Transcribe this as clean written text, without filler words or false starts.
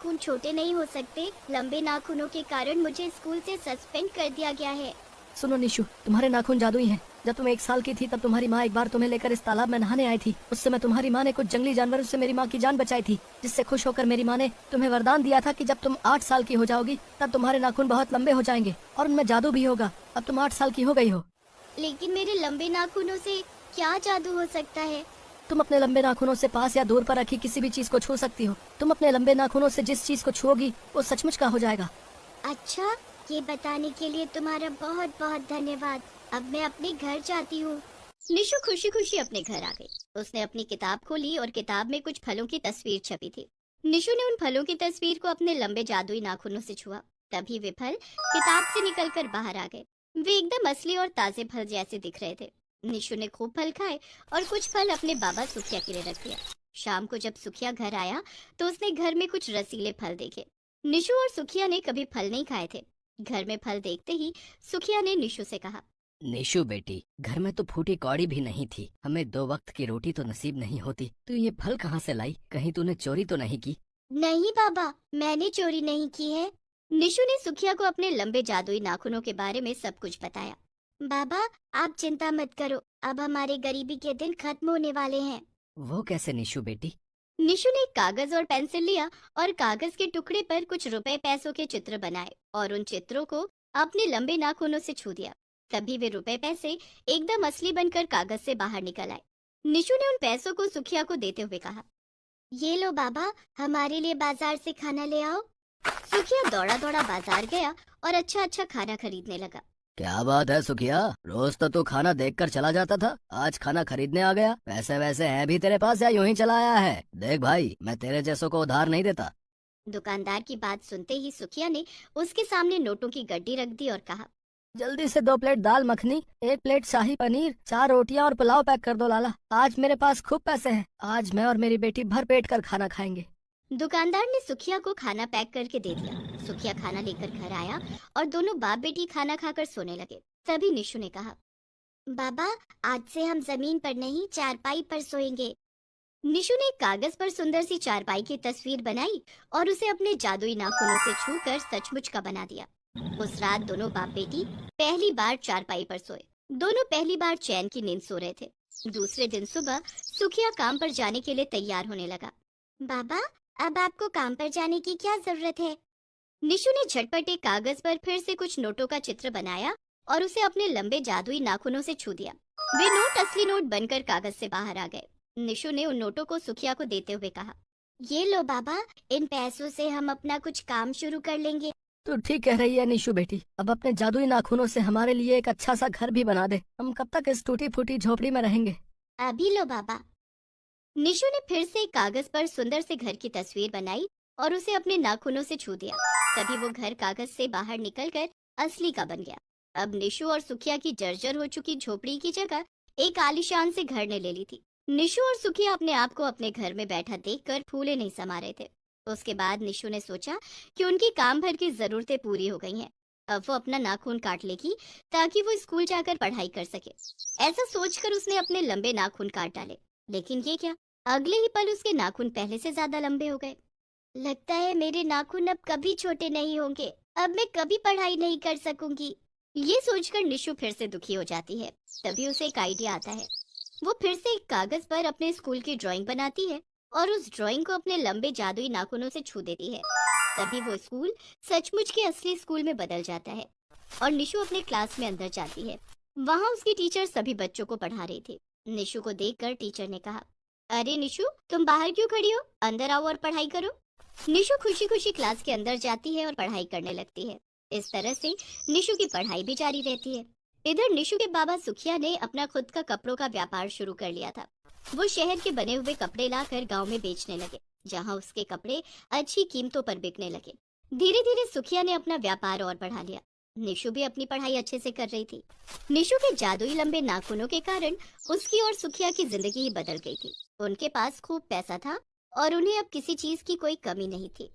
खून छोटे नहीं हो सकते। लंबे नाखूनों के कारण मुझे स्कूल से सस्पेंड कर दिया गया है। सुनो निशु, तुम्हारे नाखून जादुई हैं। जब तुम 1 साल की थी तब तुम्हारी माँ एक बार तुम्हें लेकर इस तालाब में नहाने आई थी। उस समय तुम्हारी माँ ने कुछ जंगली जानवरों से मेरी माँ की जान बचाई थी, जिससे खुश होकर मेरी माँ ने तुम्हें वरदान दिया था कि जब तुम 8 साल की हो जाओगी तब तुम्हारे नाखून बहुत लंबे हो जाएंगे और उनमें जादू भी होगा। अब तुम 8 साल की हो गई हो। लेकिन मेरे लंबे नाखूनों से क्या जादू हो सकता है? तुम अपने लंबे नाखूनों से पास या दूर पर रखी किसी भी चीज को छू सकती हो। तुम अपने लंबे नाखूनों से जिस चीज को छुओगी वो सचमुच का हो जाएगा। अच्छा, ये बताने के लिए तुम्हारा बहुत बहुत धन्यवाद। अब मैं अपने घर जाती हूँ। निशु खुशी खुशी अपने घर आ गई। उसने अपनी किताब खोली और किताब में कुछ फलों की तस्वीर छपी थी। निशु ने उन फलों की तस्वीर को अपने लंबे जादुई नाखूनों से छुआ। तभी वे फल किताब से निकलकर बाहर आ गए। वे एकदम असली और ताजे फल जैसे दिख रहे थे। निशु ने खूब फल खाए और कुछ फल अपने बाबा सुखिया के लिए रख दिया। शाम को जब सुखिया घर आया तो उसने घर में कुछ रसीले फल देखे। निशु और सुखिया ने कभी फल नहीं खाए थे। घर में फल देखते ही सुखिया ने निशु से कहा, निशु बेटी, घर में तो फूटी कौड़ी भी नहीं थी। हमें 2 वक्त की रोटी तो नसीब नहीं होती। तू ये फल कहाँ से लाई? कहीं तूने चोरी तो नहीं की? नहीं बाबा, मैंने चोरी नहीं की है। निशु ने सुखिया को अपने लंबे जादुई नाखूनों के बारे में सब कुछ बताया। बाबा, आप चिंता मत करो, अब हमारे गरीबी के दिन खत्म होने वाले हैं। वो कैसे निशु बेटी? निशु ने कागज और पेंसिल लिया और कागज के टुकड़े पर कुछ रुपए पैसों के चित्र बनाए और उन चित्रों को अपने लंबे नाखूनों से छू दिया। तभी वे रुपए पैसे एकदम असली बनकर कागज से बाहर निकल आए। निशु ने उन पैसों को सुखिया को देते हुए कहा, ये लो बाबा, हमारे लिए बाजार से खाना ले आओ। सुखिया दौड़ा दौड़ा बाजार गया और अच्छा अच्छा खाना खरीदने लगा। क्या बात है सुखिया, रोज तो तू खाना देखकर चला जाता था, आज खाना खरीदने आ गया। पैसे वैसे हैं भी तेरे पास या यूं ही चला आया है? देख भाई, मैं तेरे जैसों को उधार नहीं देता। दुकानदार की बात सुनते ही सुखिया ने उसके सामने नोटों की गड्डी रख दी और कहा, जल्दी से 2 प्लेट दाल मखनी, 1 प्लेट शाही पनीर, 4 रोटियां और पुलाव पैक कर दो लाला। आज मेरे पास खूब पैसे हैं। आज मैं और मेरी बेटी भर पेट कर खाना खाएंगे। दुकानदार ने सुखिया को खाना पैक करके दे दिया। सुखिया खाना लेकर घर आया और दोनों बाप बेटी खाना खाकर सोने लगे। तभी निशु ने कहा, बाबा, आज से हम जमीन पर नहीं चारपाई पर सोएंगे। निशु ने कागज पर सुंदर सी चारपाई की तस्वीर बनाई और उसे अपने जादुई नाखूनों से छूकर सचमुच का बना दिया। उस रात दोनों बाप बेटी पहली बार चारपाई पर सोए। दोनों पहली बार चैन की नींद सो रहे थे। दूसरे दिन सुबह सुखिया काम पर जाने के लिए तैयार होने लगा। बाबा, अब आपको काम पर जाने की क्या जरूरत है? निशु ने झटपट एक कागज पर फिर से कुछ नोटों का चित्र बनाया और उसे अपने लंबे जादुई नाखूनों से छू दिया। वे नोट असली नोट बनकर कागज से बाहर आ गए। निशु ने उन नोटों को सुखिया को देते हुए कहा, ये लो बाबा, इन पैसों से हम अपना कुछ काम शुरू कर लेंगे। तू ठीक कह रही है निशु बेटी, अब अपने जादुई नाखूनों से हमारे लिए एक अच्छा सा घर भी बना दे। हम कब तक इस टूटी फूटी झोपड़ी में रहेंगे? अभी लो बाबा। निशु ने फिर से एक कागज पर सुंदर से घर की तस्वीर बनाई और उसे अपने नाखूनों से छू दिया। तभी वो घर कागज से बाहर निकलकर असली का बन गया। अब निशु और सुखिया की जर्जर हो चुकी झोपड़ी की जगह एक आलीशान से घर ने ले ली थी। निशु और सुखिया अपने आप को अपने घर में बैठा देखकर फूले नहीं समा रहे थे। उसके बाद निशु ने सोचा कि उनकी काम भर की जरूरतें पूरी हो गई हैं। अब वो अपना नाखून काट लेगी ताकि वो स्कूल जाकर पढ़ाई कर सके। ऐसा सोचकर उसने अपने लंबे नाखून काट डाले। लेकिन ये क्या, अगले ही पल उसके नाखून पहले से ज्यादा लंबे हो गए। लगता है मेरे नाखून अब कभी छोटे नहीं होंगे। अब मैं कभी पढ़ाई नहीं कर सकूंगी। ये सोचकर निशु फिर से दुखी हो जाती है। तभी उसे एक आइडिया आता है। वो फिर से एक कागज पर अपने स्कूल की ड्राइंग बनाती है और उस ड्राइंग को अपने लंबे जादुई नाखूनों से छू देती है। तभी वो स्कूल सचमुच के असली स्कूल में बदल जाता है और निशु अपने क्लास में अंदर जाती है। वहाँ उसकी टीचर सभी बच्चों को पढ़ा रही थी। निशु को देखकर टीचर ने कहा, अरे निशु, तुम बाहर क्यों खड़ी हो? अंदर आओ और पढ़ाई करो। निशु खुशी खुशी क्लास के अंदर जाती है और पढ़ाई करने लगती है। इस तरह से निशु की पढ़ाई भी जारी रहती है। इधर निशु के बाबा सुखिया ने अपना खुद का कपड़ों का व्यापार शुरू कर लिया था। वो शहर के बने हुए कपड़े लाकर गांव में बेचने लगे, जहां उसके कपड़े अच्छी कीमतों पर बिकने लगे। धीरे धीरे सुखिया ने अपना व्यापार और बढ़ा लिया। निशु भी अपनी पढ़ाई अच्छे से कर रही थी। निशु के जादुई लंबे नाखूनों के कारण उसकी और सुखिया की जिंदगी ही बदल गई थी। उनके पास खूब पैसा था और उन्हें अब किसी चीज की कोई कमी नहीं थी।